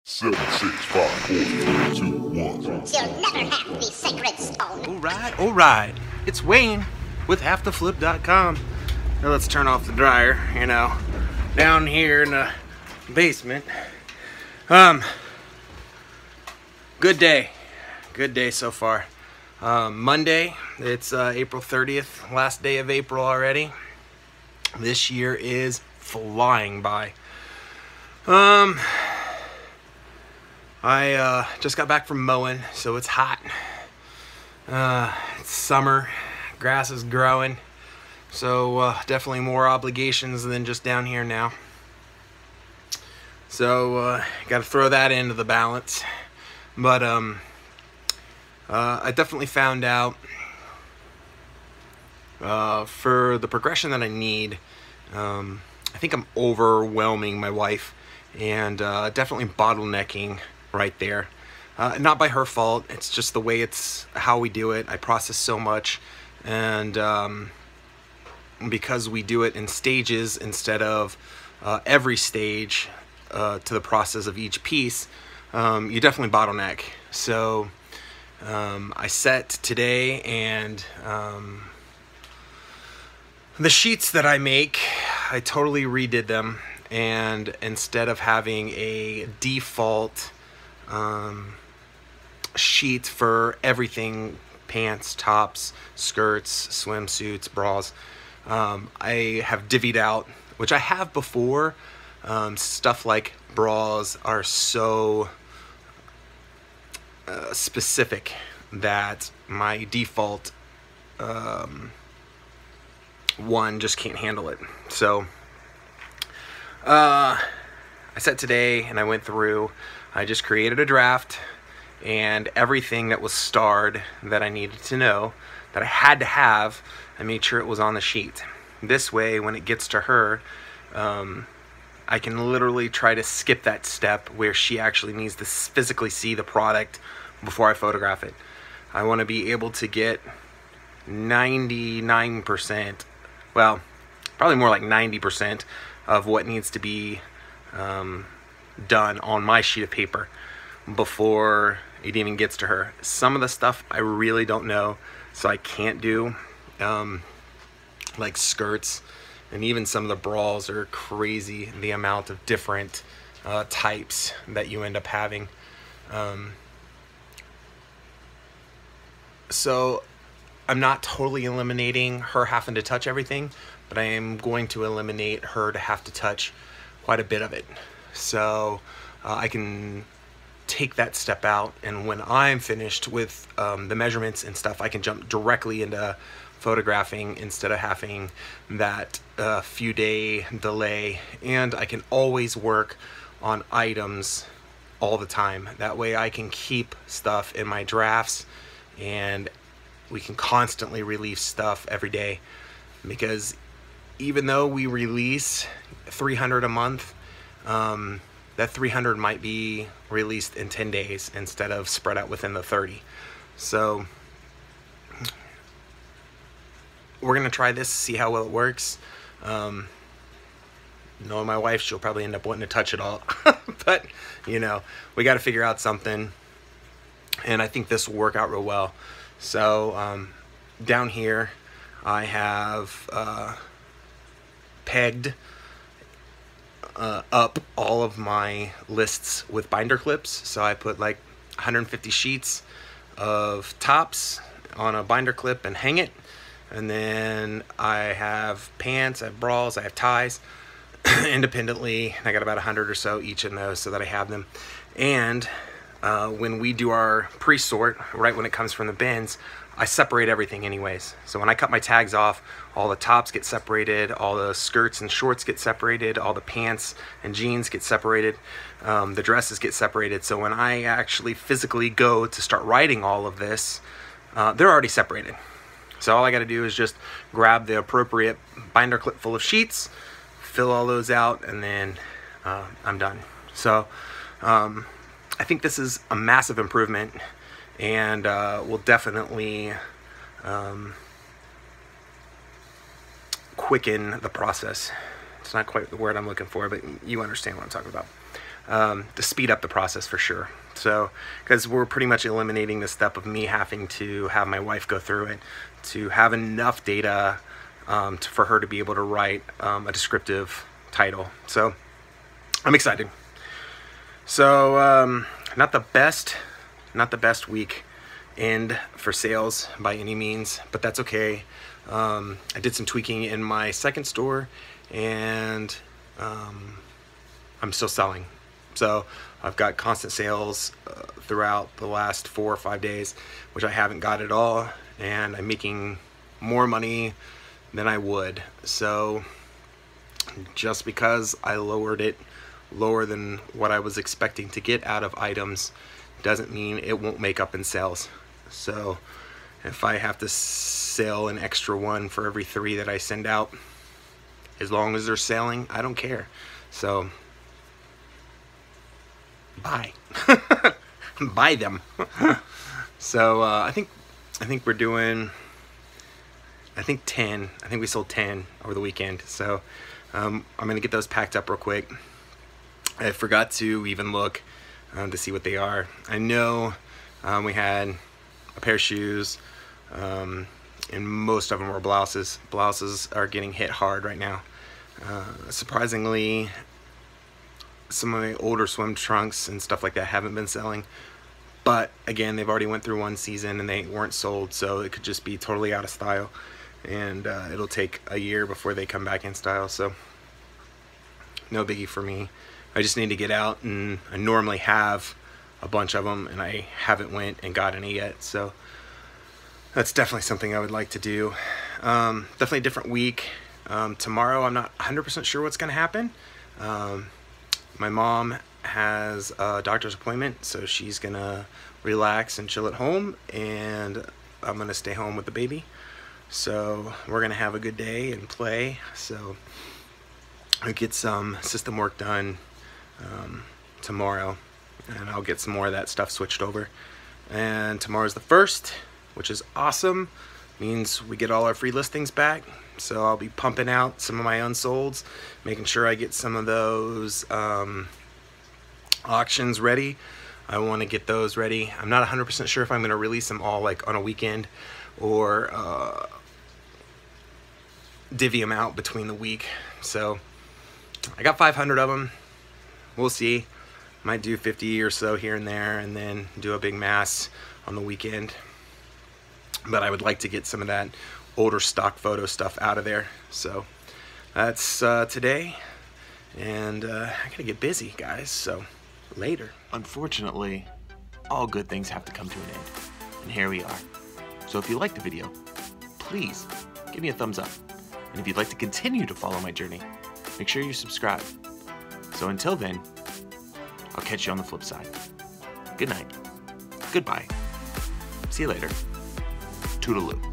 7, 6, 5, 4, 3, 2, 1. You'll never have the sacred stone. All right. It's Wayne with halftheflip.com. Now let's turn off the dryer, down here in the basement. Good day. Good day so far. Monday, it's April 30th, last day of April already. This year is flying by. I just got back from mowing, so it's hot. It's summer, grass is growing, so definitely more obligations than just down here now. So got to throw that into the balance. But I definitely found out for the progression that I need, I think I'm overwhelming my wife and definitely bottlenecking right there. Not by her fault, it's just the way it's how we do it. I process so much, and because we do it in stages instead of every stage to the process of each piece, you definitely bottleneck. So I set today, and the sheets that I make, I totally redid them, and instead of having a default sheet for everything, pants, tops, skirts, swimsuits, bras, I have divvied out, which I have before. Stuff like bras are so specific that my default one just can't handle it. So I set today and I went through, I just created a draft, and everything that was starred that I needed to know, that I had to have, I made sure it was on the sheet. This way, when it gets to her, I can literally try to skip that step where she actually needs to physically see the product before I photograph it. I want to be able to get 99%, well, probably more like 90% of what needs to be done on my sheet of paper before it even gets to her. Some of the stuff I really don't know, so I can't do, like skirts, and even some of the bras are crazy, the amount of different types that you end up having. So I'm not totally eliminating her having to touch everything, but I am going to eliminate her to have to touch quite a bit of it. So I can take that step out, and when I'm finished with the measurements and stuff, I can jump directly into photographing instead of having that few day delay. And I can always work on items all the time. That way I can keep stuff in my drafts, and we can constantly release stuff every day, because even though we release 300 a month, that 300 might be released in 10 days instead of spread out within the 30. So we're gonna try this, see how well it works. Knowing my wife, she'll probably end up wanting to touch it all. But we got to figure out something, and I think this will work out real well. So down here I have pegged up all of my lists with binder clips. So I put like 150 sheets of tops on a binder clip and hang it. And then I have pants, I have bras, I have ties independently. I got about 100 or so each in those, so that I have them. And when we do our pre-sort, right when it comes from the bins, I separate everything anyways. So when I cut my tags off, all the tops get separated, all the skirts and shorts get separated, all the pants and jeans get separated, the dresses get separated. So when I actually physically go to start writing all of this, they're already separated. So all I got to do is just grab the appropriate binder clip full of sheets, fill all those out, and then I'm done. So I think this is a massive improvement, and will definitely quicken the process. It's not quite the word I'm looking for, but you understand what I'm talking about. to speed up the process for sure. So, because we're pretty much eliminating the step of me having to have my wife go through it, to have enough data for her to be able to write a descriptive title. So, I'm excited. So, not the best week end for sales by any means, but that's okay. I did some tweaking in my second store, and I'm still selling. So I've got constant sales throughout the last 4 or 5 days, which I haven't got at all, and I'm making more money than I would. So just because I lowered it lower than what I was expecting to get out of items doesn't mean it won't make up in sales. So if I have to sell an extra one for every 3 that I send out, as long as they're selling, I don't care. So buy. Buy them. So I think we're doing, I think we sold 10 over the weekend. So I'm gonna get those packed up real quick. I forgot to even look to see what they are. I know we had a pair of shoes, and most of them were blouses. Blouses are getting hit hard right now. Surprisingly, some of my older swim trunks and stuff like that haven't been selling, but again, they've already went through one season and they weren't sold, so it could just be totally out of style, and it'll take a year before they come back in style. So no biggie for me. I just need to get out, and I normally have a bunch of them, and I haven't went and got any yet. So that's definitely something I would like to do. Definitely a different week. Tomorrow I'm not 100% sure what's going to happen. My mom has a doctor's appointment, so she's going to relax and chill at home, and I'm going to stay home with the baby. So we're going to have a good day and play. So I'll get some system work done tomorrow, and I'll get some more of that stuff switched over. And tomorrow's the 1st, which is awesome. Means we get all our free listings back. So I'll be pumping out some of my unsolds, making sure I get some of those auctions ready. I want to get those ready. I'm not 100% sure if I'm going to release them all like on a weekend or divvy them out between the week. So I got 500 of them. We'll see. Might do 50 or so here and there, and then do a big mass on the weekend. But I would like to get some of that older stock photo stuff out of there. So that's today, and I gotta get busy, guys. So later. Unfortunately, all good things have to come to an end, and here we are. So if you liked the video, please give me a thumbs up, and if you'd like to continue to follow my journey, make sure you subscribe. So until then, I'll catch you on the flip side. Good night. Goodbye. See you later. Toodaloo.